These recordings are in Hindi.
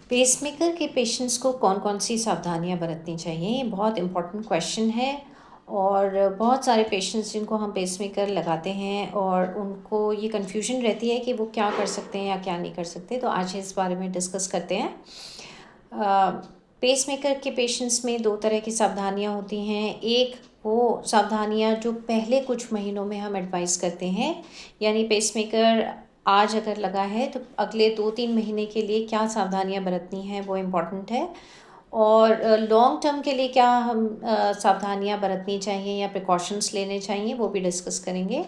पेसमेकर के पेशेंट्स को कौन कौन सी सावधानियां बरतनी चाहिए, ये बहुत इम्पोर्टेंट क्वेश्चन है। और बहुत सारे पेशेंट्स जिनको हम पेसमेकर लगाते हैं और उनको ये कन्फ्यूजन रहती है कि वो क्या कर सकते हैं या क्या नहीं कर सकते, तो आज इस बारे में डिस्कस करते हैं। पेसमेकर के पेशेंट्स में दो तरह की सावधानियां होती हैं। एक वो सावधानियां जो पहले कुछ महीनों में हम एडवाइस करते हैं, यानी पेसमेकर आज अगर लगा है तो अगले 2-3 महीने के लिए क्या सावधानियां बरतनी हैं वो इम्पॉर्टेंट है। और लॉन्ग टर्म के लिए क्या हम सावधानियां बरतनी चाहिए या प्रिकॉशंस लेने चाहिए वो भी डिस्कस करेंगे।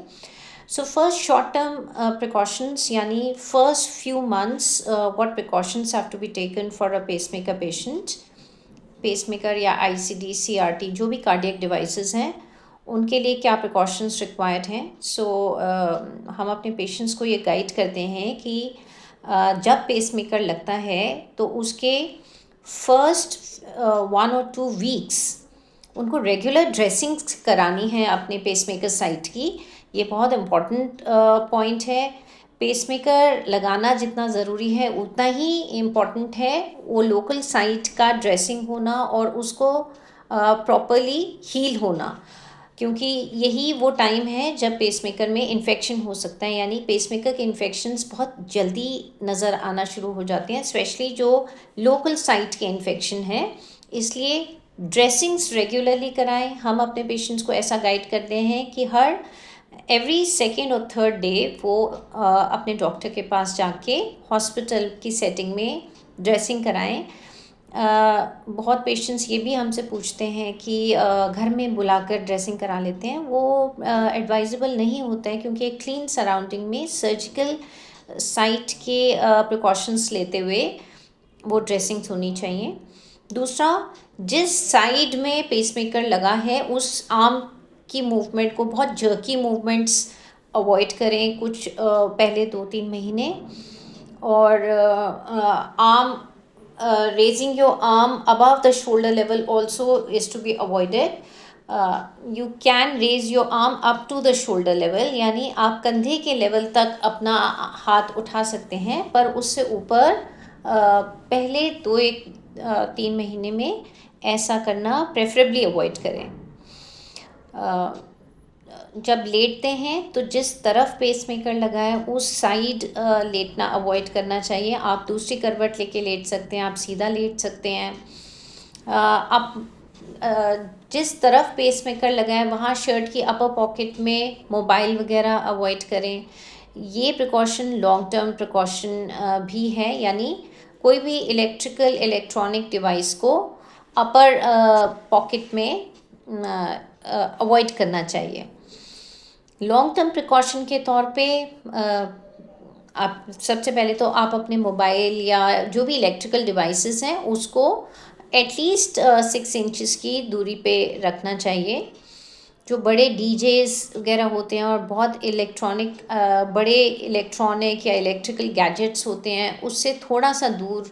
So first short term precautions, यानी first few months what precautions have to be taken for a pacemaker patient. Pacemaker या आईसीडी, सीआरटी, जो भी कार्डियक डिवाइसेस हैं उनके लिए क्या प्रिकॉशंस रिक्वायर्ड हैं। सो हम अपने पेशेंट्स को ये गाइड करते हैं कि जब पेसमेकर लगता है तो उसके फर्स्ट 1 or 2 वीक्स उनको रेगुलर ड्रेसिंग करानी है अपने पेसमेकर साइट की। ये बहुत इम्पॉर्टेंट पॉइंट है। पेसमेकर लगाना जितना ज़रूरी है उतना ही इम्पॉर्टेंट है वो लोकल साइट का ड्रेसिंग होना और उसको प्रॉपरली हील होना, क्योंकि यही वो टाइम है जब पेसमेकर में इन्फेक्शन हो सकता है। यानी पेसमेकर के इन्फेक्शंस बहुत जल्दी नज़र आना शुरू हो जाते हैं, स्पेशली जो लोकल साइट के इन्फेक्शन है। इसलिए ड्रेसिंग्स रेगुलरली कराएं। हम अपने पेशेंट्स को ऐसा गाइड करते हैं कि हर एवरी सेकेंड और थर्ड डे वो अपने डॉक्टर के पास जाके हॉस्पिटल की सेटिंग में ड्रेसिंग कराएं। बहुत पेशेंट्स ये भी हमसे पूछते हैं कि घर में बुलाकर ड्रेसिंग करा लेते हैं, वो एडवाइजेबल नहीं होता है, क्योंकि एक क्लीन सराउंडिंग में सर्जिकल साइट के प्रिकॉशंस लेते हुए वो ड्रेसिंग्स होनी चाहिए। दूसरा, जिस साइड में पेसमेकर लगा है उस आर्म की मूवमेंट को, बहुत जर्की मूवमेंट्स अवॉइड करें कुछ पहले 2-3 महीने। और arm raising your arm above the shoulder level also is to be avoided. You can raise your arm up to the shoulder level, यानी आप कंधे के लेवल तक अपना हाथ उठा सकते हैं, पर उससे ऊपर पहले 2-3 महीने में ऐसा करना प्रेफरेबली अवॉइड करें। जब लेटते हैं तो जिस तरफ पेसमेकर लगा है उस साइड लेटना अवॉइड करना चाहिए। आप दूसरी करवट लेके लेट सकते हैं, आप सीधा लेट सकते हैं। आप जिस तरफ पेसमेकर लगा है वहाँ शर्ट की अपर पॉकेट में मोबाइल वगैरह अवॉइड करें। ये प्रिकॉशन लॉन्ग टर्म प्रिकॉशन भी है, यानी कोई भी इलेक्ट्रॉनिक डिवाइस को अपर पॉकेट में अवॉइड करना चाहिए। लॉन्ग टर्म प्रिकॉशन के तौर पे आप सबसे पहले तो आप अपने मोबाइल या जो भी इलेक्ट्रिकल डिवाइसेस हैं उसको एटलीस्ट 6 इंचज़ की दूरी पे रखना चाहिए। जो बड़े डीजेस वगैरह होते हैं और बहुत बड़े इलेक्ट्रॉनिक या इलेक्ट्रिकल गैजेट्स होते हैं उससे थोड़ा सा दूर,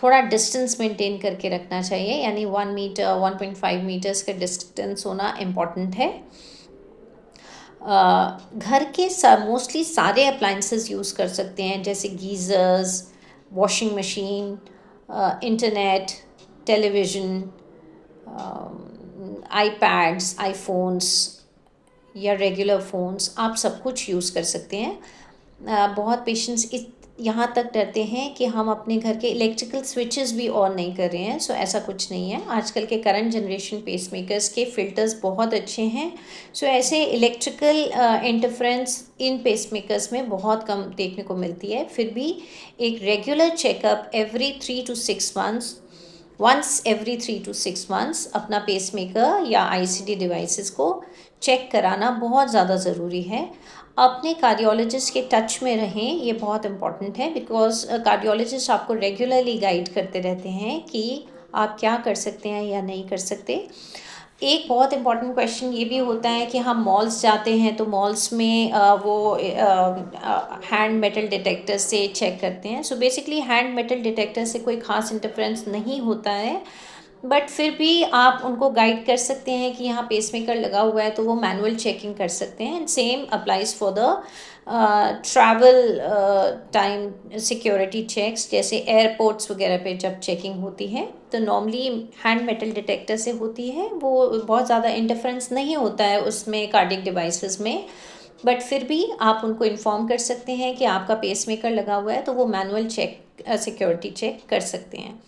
थोड़ा डिस्टेंस मेंटेन करके रखना चाहिए, यानी 1 मीटर 1.5 मीटर्स का डिस्टेंस होना इम्पॉर्टेंट है। घर के मोस्टली सारे अप्लाइंसेस यूज़ कर सकते हैं, जैसे geysers, washing machine, internet, television, iPads, iPhones या रेगुलर फ़ोन्स, आप सब कुछ यूज़ कर सकते हैं। बहुत पेशेंट्स यहाँ तक डरते हैं कि हम अपने घर के इलेक्ट्रिकल स्विचेस भी ऑन नहीं कर रहे हैं। सो ऐसा कुछ नहीं है। आजकल के करंट जनरेशन पेसमेकर्स के फिल्टर्स बहुत अच्छे हैं। सो ऐसे इलेक्ट्रिकल इंटरफ्रेंस इन पेसमेकर्स में बहुत कम देखने को मिलती है। फिर भी एक regular checkup every 3 to 6 months, once every 3 to 6 months अपना पेसमेकर या आईसीडी डिवाइसेस को चेक कराना बहुत ज़्यादा ज़रूरी है। अपने कार्डियोलॉजिस्ट के टच में रहें, ये बहुत इम्पॉर्टेंट है, बिकॉज कार्डियोलॉजिस्ट आपको रेगुलरली गाइड करते रहते हैं कि आप क्या कर सकते हैं या नहीं कर सकते। एक बहुत इम्पॉर्टेंट क्वेश्चन ये भी होता है कि हम मॉल्स जाते हैं तो मॉल्स में वो हैंड मेटल डिटेक्टर से चेक करते हैं। So basically hand metal detector से कोई ख़ास इंटरफ्रेंस नहीं होता है, बट फिर भी आप उनको गाइड कर सकते हैं कि यहाँ पेसमेकर लगा हुआ है तो वो मैनुअल चेकिंग कर सकते हैं। And same applies for the travel time security checks, जैसे एयरपोर्ट्स वगैरह पे जब चेकिंग होती है तो नॉर्मली हैंड मेटल डिटेक्टर से होती है, वो बहुत ज़्यादा इंटरफेरेंस नहीं होता है उसमें कार्डियक डिवाइसेस में, बट फिर भी आप उनको इन्फॉर्म कर सकते हैं कि आपका पेसमेकर लगा हुआ है, तो वो मैनुअल चेक सिक्योरिटी चेक कर सकते हैं।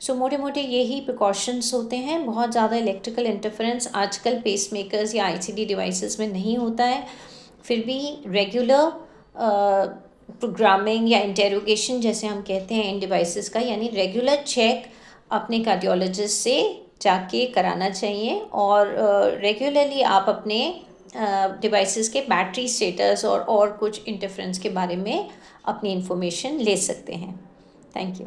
सो मोटे मोटे यही प्रिकॉशंस होते हैं। बहुत ज़्यादा इलेक्ट्रिकल इंटरफेरेंस आजकल पेसमेकर्स या आईसीडी डिवाइसेस में नहीं होता है, फिर भी रेगुलर प्रोग्रामिंग या इंटेरोगेशन जैसे हम कहते हैं इन डिवाइसेस का, यानी रेगुलर चेक अपने कार्डियोलॉजिस्ट से जाके कराना चाहिए। और रेगुलरली आप अपने डिवाइसेस के बैटरी स्टेटस और कुछ इंटरफेरेंस के बारे में अपनी इंफॉर्मेशन ले सकते हैं। Thank you.